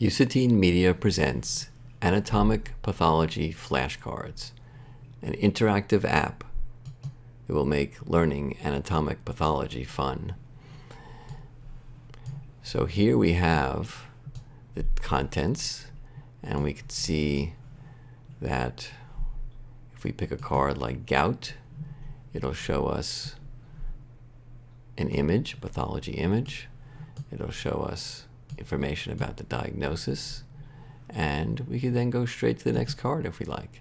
Usatine Media presents Anatomic Pathology Flashcards, an interactive app that will make learning anatomic pathology fun. So here we have the contents, and we can see that if we pick a card like gout, it'll show us an image, a pathology image. It'll show us information about the diagnosis, and we could then go straight to the next card if we like.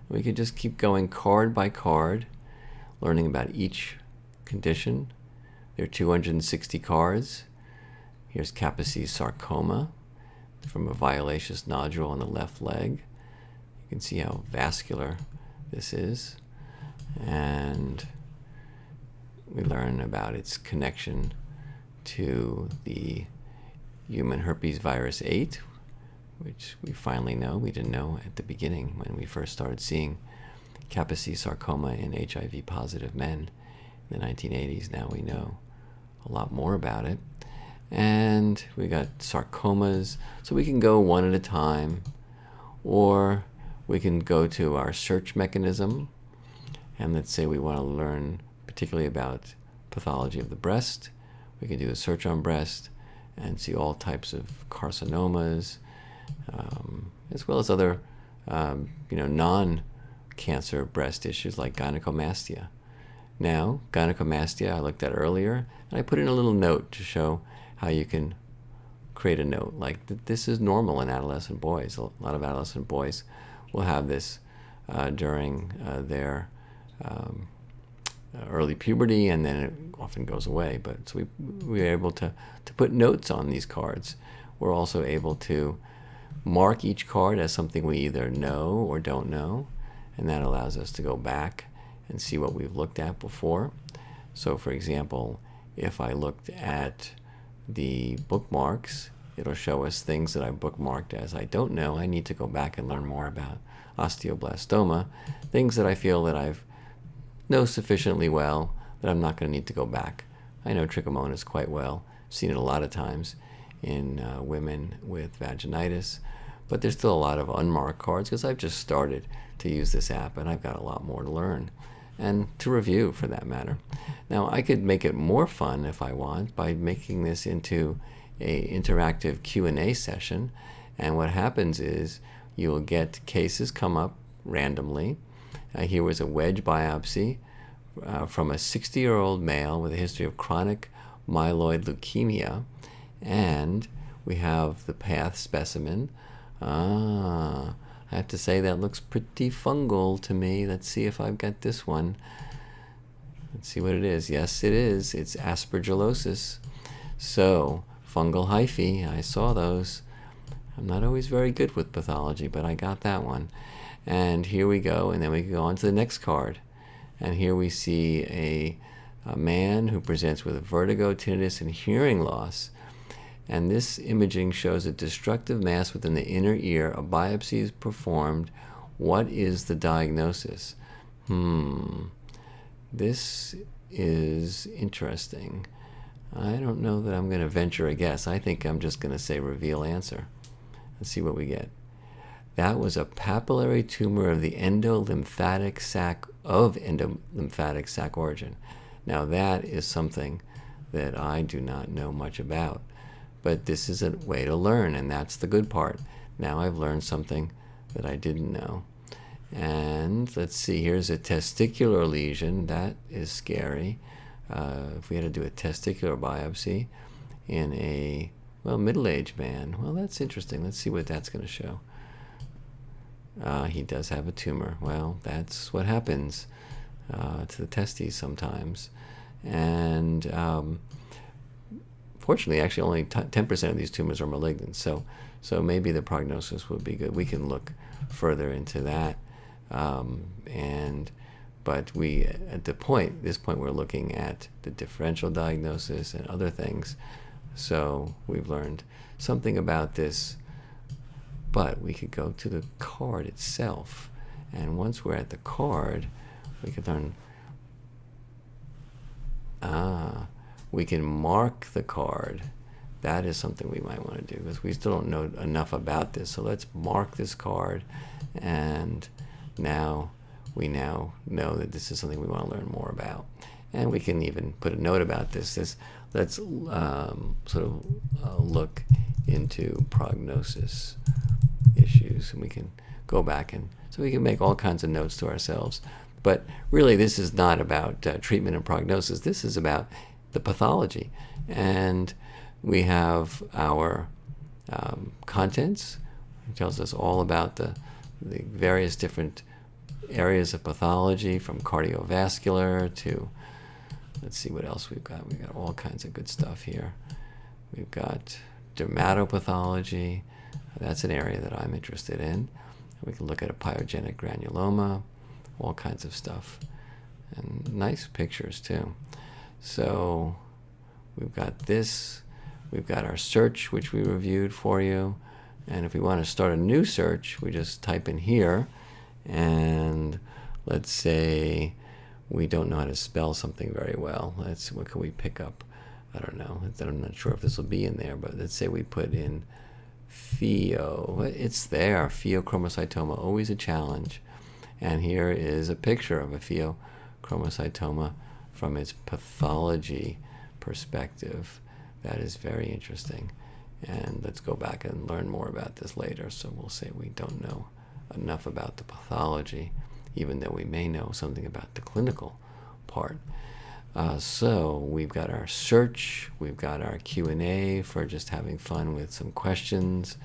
We could just keep going card by card, learning about each condition. There are 260 cards. Here's Kaposi's sarcoma from a violaceous nodule on the left leg. You can see how vascular this is, and we learn about its connection to the human herpes virus 8, which we finally know. We didn't know at the beginning when we first started seeing Kaposi's sarcoma in HIV-positive men in the 1980s. Now we know a lot more about it. And we got sarcomas, so we can go one at a time, or we can go to our search mechanism, and let's say we want to learn particularly about pathology of the breast. We can do a search on breast and see all types of carcinomas, as well as other non-cancer breast issues like gynecomastia. Now, gynecomastia I looked at earlier, and I put in a little note to show how you can create a note like this is normal in adolescent boys. A lot of adolescent boys will have this during their early puberty, and then it often goes away. But so we are able to put notes on these cards. We're also able to mark each card as something we either know or don't know, and that allows us to go back and see what we've looked at before. So for example, if I looked at the bookmarks, it'll show us things that I bookmarked as I don't know. I need to go back and learn more about osteoblastoma, things that I feel that I've know sufficiently well that I'm not going to need to go back. I know trichomonas quite well, seen it a lot of times in women with vaginitis, but there's still a lot of unmarked cards because I've just started to use this app and I've got a lot more to learn and to review for that matter. Now I could make it more fun if I want by making this into an interactive Q&A session, and what happens is you'll get cases come up randomly. Here was a wedge biopsy from a 60-year-old male with a history of chronic myeloid leukemia, and we have the path specimen. I have to say that looks pretty fungal to me. Let's see if I've got this one. Let's see what it is. Yes, it is. It's aspergillosis. So, fungal hyphae, I saw those. I'm not always very good with pathology, but I got that one. And here we go, and then we can go on to the next card. And here we see a man who presents with vertigo, tinnitus, and hearing loss. And this imaging shows a destructive mass within the inner ear. A biopsy is performed. What is the diagnosis? This is interesting. I don't know that I'm going to venture a guess. I think I'm just going to say reveal answer. Let's see what we get. That was a papillary tumor of the endolymphatic sac origin. Now that is something that I do not know much about, but this is a way to learn, and that's the good part. Now I've learned something that I didn't know. And let's see, here's a testicular lesion. That is scary. If we had to do a testicular biopsy in a, middle-aged man, that's interesting. Let's see what that's going to show. He does have a tumor. Well, that's what happens to the testes sometimes. And fortunately, actually only 10% of these tumors are malignant. So maybe the prognosis would be good. We can look further into that. But at this point, we're looking at the differential diagnosis and other things. So we've learned something about this. But we could go to the card itself, and once we're at the card, we could learn. We can mark the card that is something we might want to do, because we still don't know enough about this. So let's mark this card, and now we know that this is something we want to learn more about. And we can even put a note about this. Let's sort of look into prognosis issues, and we can go back, and so we can make all kinds of notes to ourselves. But really, this is not about treatment and prognosis. This is about the pathology. And we have our contents. It tells us all about the various different areas of pathology, from cardiovascular to, let's see what else we've got. We've got all kinds of good stuff here. We've got dermatopathology. That's an area that I'm interested in. We can look at a pyogenic granuloma, all kinds of stuff, and nice pictures too. So we've got this. We've got our search, which we reviewed for you. And if we want to start a new search, we just type in here, and let's say we don't know how to spell something very well. What can we pick up? I don't know. I'm not sure if this will be in there, but let's say we put in it's there. Pheochromocytoma, always a challenge. And here is a picture of a pheochromocytoma from its pathology perspective. That is very interesting. And let's go back and learn more about this later. So we'll say we don't know enough about the pathology, even though we may know something about the clinical part. So we've got our search, we've got our Q&A for just having fun with some questions.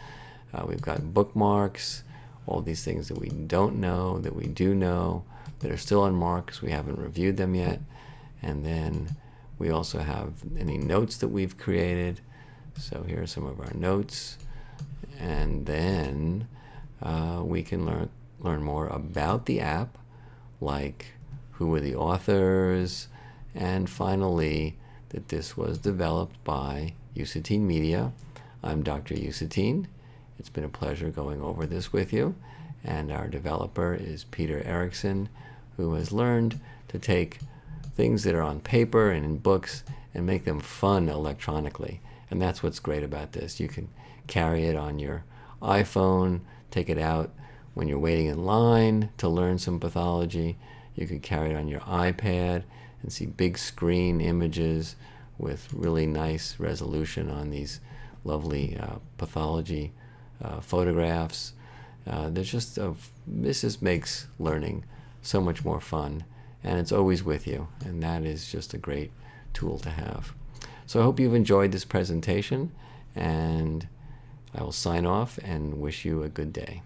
We've got bookmarks, all these things that we don't know, that we do know, that are still unmarked because we haven't reviewed them yet. And then we also have any notes that we've created. So here are some of our notes. And then we can learn more about the app, like who were the authors, and finally that this was developed by Usatine Media. I'm Dr. Usatine. It's been a pleasure going over this with you. And our developer is Peter Erickson, who has learned to take things that are on paper and in books and make them fun electronically. And that's what's great about this. You can carry it on your iPhone, take it out when you're waiting in line to learn some pathology. You could carry it on your iPad and see big screen images with really nice resolution on these lovely pathology photographs. This just makes learning so much more fun, and it's always with you, and that is just a great tool to have. So I hope you've enjoyed this presentation, and I will sign off and wish you a good day.